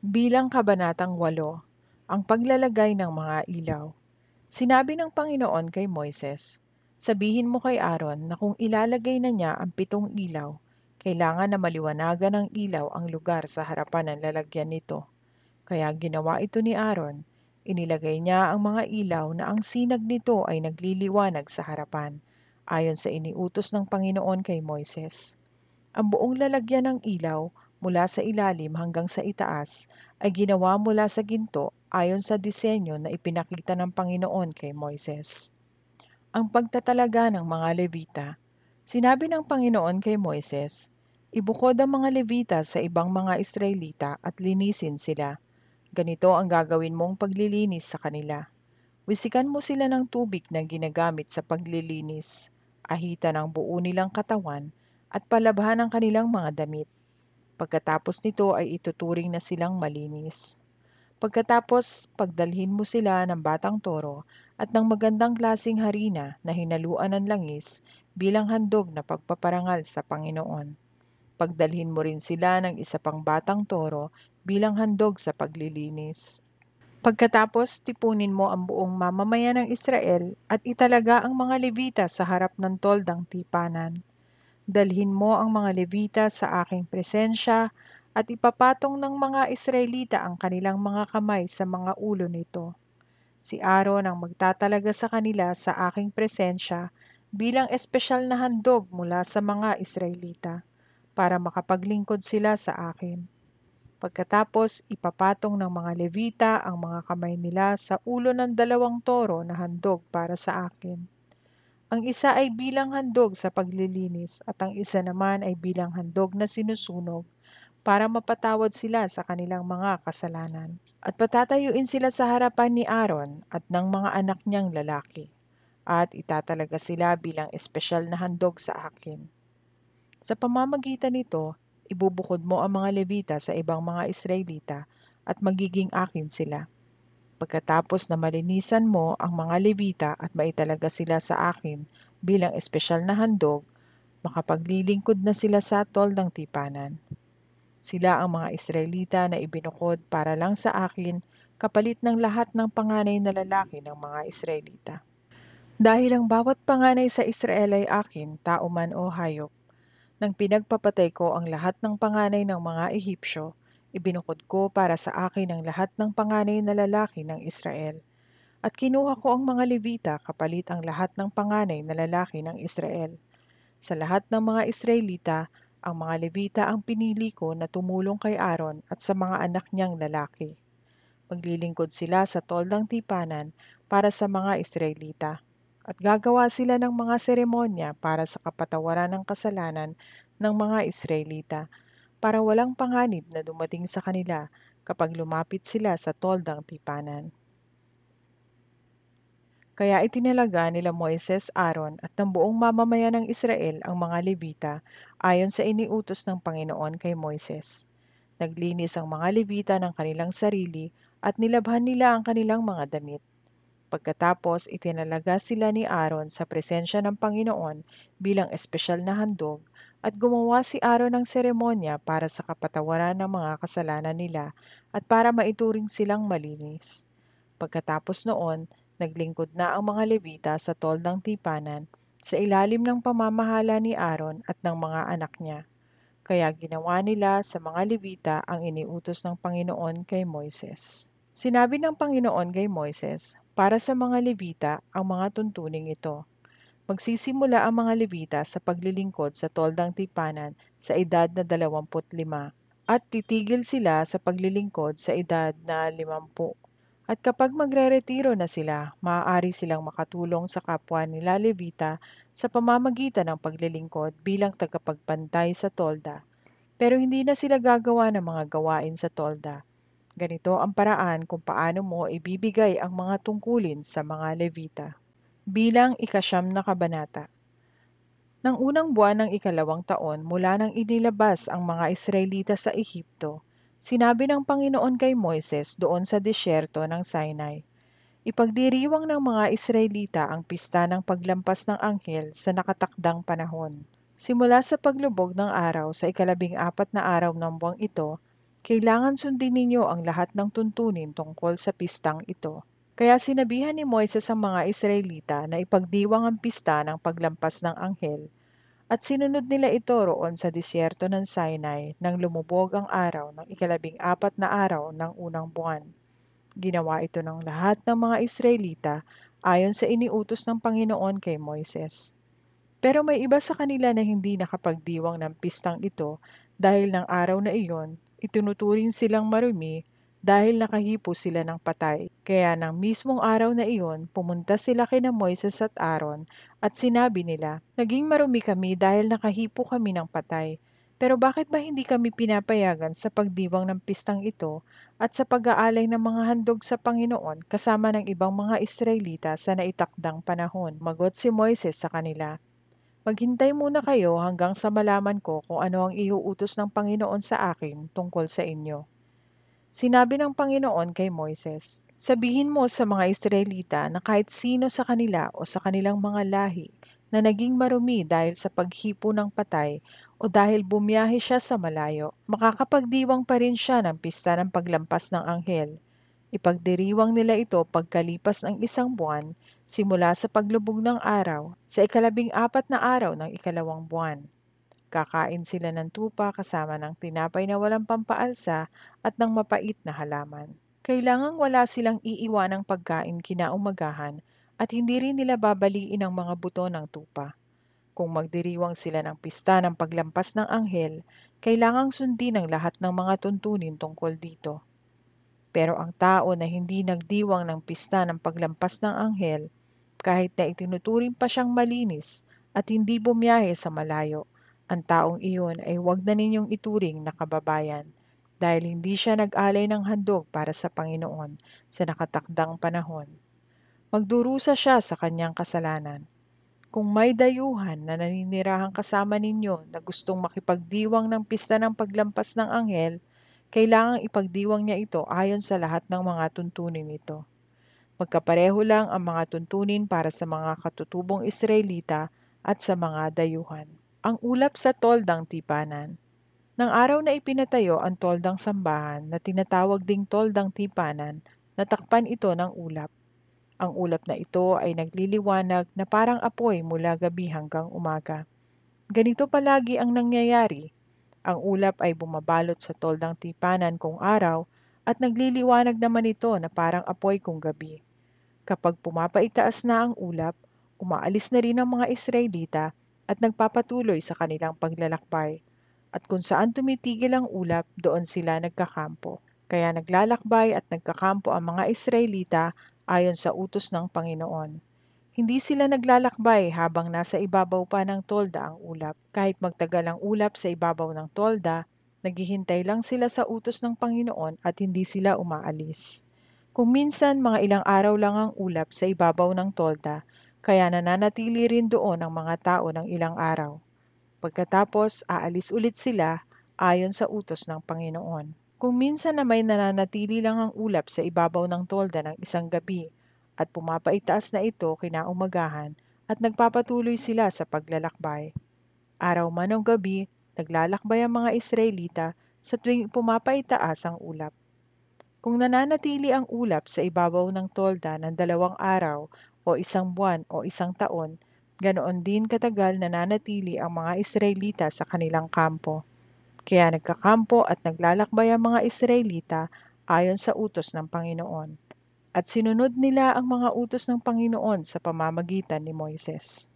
Bilang kabanatang 8, ang paglalagay ng mga ilaw. Sinabi ng Panginoon kay Moises, "Sabihin mo kay Aaron na kung ilalagay na niya ang 7 ilaw, kailangan na maliwanagan ng ilaw ang lugar sa harapan ng lalagyan nito." Kaya ginawa ito ni Aaron. Inilagay niya ang mga ilaw na ang sinag nito ay nagliliwanag sa harapan, ayon sa iniutos ng Panginoon kay Moises. Ang buong lalagyan ng ilaw mula sa ilalim hanggang sa itaas ay ginawa mula sa ginto ayon sa disenyo na ipinakita ng Panginoon kay Moises. Ang pagtatalaga ng mga Levita. Sinabi ng Panginoon kay Moises, "Ibukod ang mga Levita sa ibang mga Israelita at linisin sila. Ganito ang gagawin mong paglilinis sa kanila. Wisikan mo sila ng tubig na ginagamit sa paglilinis, ahitan ang buo nilang katawan, at palabhan ang kanilang mga damit. Pagkatapos nito ay ituturing na silang malinis. Pagkatapos, pagdalhin mo sila ng batang toro at ng magandang klasing harina na hinaluan ng langis bilang handog na pagpaparangal sa Panginoon. Pagdalhin mo rin sila ng isa pang batang toro bilang handog sa paglilinis. Pagkatapos, tipunin mo ang buong mamamayan ng Israel at italaga ang mga Levita sa harap ng toldang tipanan. Dalhin mo ang mga Levita sa aking presensya at ipapatong ng mga Israelita ang kanilang mga kamay sa mga ulo nito. Si Aaron ang magtatalaga sa kanila sa aking presensya bilang espesyal na handog mula sa mga Israelita para makapaglingkod sila sa akin. Pagkatapos, ipapatong ng mga Levita ang mga kamay nila sa ulo ng 2 toro na handog para sa akin. Ang isa ay bilang handog sa paglilinis at ang isa naman ay bilang handog na sinusunog para mapatawad sila sa kanilang mga kasalanan. At patatayuin sila sa harapan ni Aaron at ng mga anak niyang lalaki, at itatalaga sila bilang espesyal na handog sa akin. Sa pamamagitan nito, ibubukod mo ang mga Levita sa ibang mga Israelita at magiging akin sila. Pagkatapos na malinisan mo ang mga Levita at maitalaga sila sa akin bilang espesyal na handog, makapaglilingkod na sila sa toldang tipanan. Sila ang mga Israelita na ibinukod para lang sa akin kapalit ng lahat ng panganay na lalaki ng mga Israelita. Dahil ang bawat panganay sa Israel ay akin, tao man o hayop, nang pinagpapatay ko ang lahat ng panganay ng mga Ehipsyo, ibinukod ko para sa akin ang lahat ng panganay na lalaki ng Israel. At kinuha ko ang mga Levita kapalit ang lahat ng panganay na lalaki ng Israel. Sa lahat ng mga Israelita, ang mga Levita ang pinili ko na tumulong kay Aaron at sa mga anak niyang lalaki. Maglilingkod sila sa toldang tipanan para sa mga Israelita. At gagawa sila ng mga seremonya para sa kapatawaran ng kasalanan ng mga Israelita, para walang panganib na dumating sa kanila kapag lumapit sila sa toldang tipanan. Kaya itinalaga nila Moises, Aaron at ng buong mamamayan ng Israel ang mga Levita ayon sa iniutos ng Panginoon kay Moises. Naglinis ang mga Levita ng kanilang sarili at nilabhan nila ang kanilang mga damit. Pagkatapos, itinalaga sila ni Aaron sa presensya ng Panginoon bilang espesyal na handog at gumawa si Aaron ng seremonya para sa kapatawaran ng mga kasalanan nila at para maituring silang malinis. Pagkatapos noon, naglingkod na ang mga Levita sa toldang tipanan sa ilalim ng pamamahala ni Aaron at ng mga anak niya. Kaya ginawa nila sa mga Levita ang iniutos ng Panginoon kay Moises. Sinabi ng Panginoon kay Moises, para sa mga Levita ang mga tuntuning ito. Magsisimula ang mga Levita sa paglilingkod sa toldang tipanan sa edad na 25 at titigil sila sa paglilingkod sa edad na 50. At kapag magre-retiro na sila, maaari silang makatulong sa kapwa nila Levita sa pamamagitan ng paglilingkod bilang tagapagbantay sa tolda. Pero hindi na sila gagawa ng mga gawain sa tolda. Ganito ang paraan kung paano mo ibibigay ang mga tungkulin sa mga Levita. Bilang ikasyam na kabanata. Nang unang buwan ng ikalawang taon mula nang inilabas ang mga Israelita sa Ehipto, sinabi ng Panginoon kay Moises doon sa disyerto ng Sinai, "Ipagdiriwang ng mga Israelita ang pista ng paglampas ng anghel sa nakatakdang panahon. Simula sa paglubog ng araw sa 14 na araw ng buwang ito, Kailangan sundin ninyo ang lahat ng tuntunin tungkol sa pistang ito. Kaya sinabihan ni Moises ang mga Israelita na ipagdiwang ang pista ng paglampas ng anghel at sinunod nila ito roon sa disyerto ng Sinai nang lumubog ang araw ng ikalabing-apat na araw ng unang buwan. Ginawa ito ng lahat ng mga Israelita ayon sa iniutos ng Panginoon kay Moises. Pero may iba sa kanila na hindi nakapagdiwang ng pistang ito dahil ng araw na iyon, itinuturing silang marumi dahil nakahipo sila ng patay. Kaya ng mismong araw na iyon, pumunta sila kina Moises at Aaron at sinabi nila, "Naging marumi kami dahil nakahipo kami ng patay. Pero bakit ba hindi kami pinapayagan sa pagdiwang ng pistang ito at sa pag-aalay ng mga handog sa Panginoon kasama ng ibang mga Israelita sa naitakdang panahon?" Magot si Moises sa kanila, "Maghintay muna kayo hanggang sa malaman ko kung ano ang iuutos ng Panginoon sa akin tungkol sa inyo." Sinabi ng Panginoon kay Moises, "Sabihin mo sa mga Israelita na kahit sino sa kanila o sa kanilang mga lahi na naging marumi dahil sa paghipo ng patay o dahil bumiyahe siya sa malayo, makakapagdiwang pa rin siya ng pista ng paglampas ng anghel. Ipagdiriwang nila ito pagkalipas ng isang buwan simula sa paglubog ng araw sa ikalabing-apat na araw ng ikalawang buwan. Kakain sila ng tupa kasama ng tinapay na walang pampaalsa at ng mapait na halaman. Kailangang wala silang iiwanang pagkain kinaumagahan at hindi rin nila babaliin ang mga buto ng tupa. Kung magdiriwang sila ng pista ng paglampas ng anghel, kailangang sundin ang lahat ng mga tuntunin tungkol dito. Pero ang tao na hindi nagdiwang ng pista ng paglampas ng anghel, kahit na itinuturing pa siyang malinis at hindi bumiyahe sa malayo, ang taong iyon ay huwag na ninyong ituring na kababayan dahil hindi siya nag-alay ng handog para sa Panginoon sa nakatakdang panahon. Magdurusa siya sa kanyang kasalanan. Kung may dayuhan na naninirahang kasama ninyo na gustong makipagdiwang ng pista ng paglampas ng anghel, kailangang ipagdiwang niya ito ayon sa lahat ng mga tuntunin nito. Magkapareho lang ang mga tuntunin para sa mga katutubong Israelita at sa mga dayuhan. Ang ulap sa toldang tipanan. Nang araw na ipinatayo ang toldang sambahan na tinatawag ding toldang tipanan, natakpan ito ng ulap. Ang ulap na ito ay nagliliwanag na parang apoy mula gabi hanggang umaga. Ganito palagi ang nangyayari. Ang ulap ay bumabalot sa toldang tipanan kung araw at nagliliwanag naman ito na parang apoy kung gabi. Kapag pumapaitaas na ang ulap, umaalis na rin ang mga Israelita at nagpapatuloy sa kanilang paglalakbay. At kung saan tumitigil ang ulap, doon sila nagkakampo. Kaya naglalakbay at nagkakampo ang mga Israelita ayon sa utos ng Panginoon. Hindi sila naglalakbay habang nasa ibabaw pa ng tolda ang ulap. Kahit magtagal ang ulap sa ibabaw ng tolda, naghihintay lang sila sa utos ng Panginoon at hindi sila umaalis. Kung minsan mga ilang araw lang ang ulap sa ibabaw ng tolda, kaya nananatili rin doon ang mga tao ng ilang araw. Pagkatapos, aalis ulit sila ayon sa utos ng Panginoon. Kung minsan na may nananatili lang ang ulap sa ibabaw ng tolda ng isang gabi at pumapaitaas na ito kinaumagahan at nagpapatuloy sila sa paglalakbay. Araw man o gabi, naglalakbay ang mga Israelita sa tuwing pumapaitaas ang ulap. Kung nananatili ang ulap sa ibabaw ng tolda ng 2 araw o isang buwan o isang taon, ganoon din katagal nananatili ang mga Israelita sa kanilang kampo. Kaya nagkakampo at naglalakbay ang mga Israelita ayon sa utos ng Panginoon. At sinunod nila ang mga utos ng Panginoon sa pamamagitan ni Moises.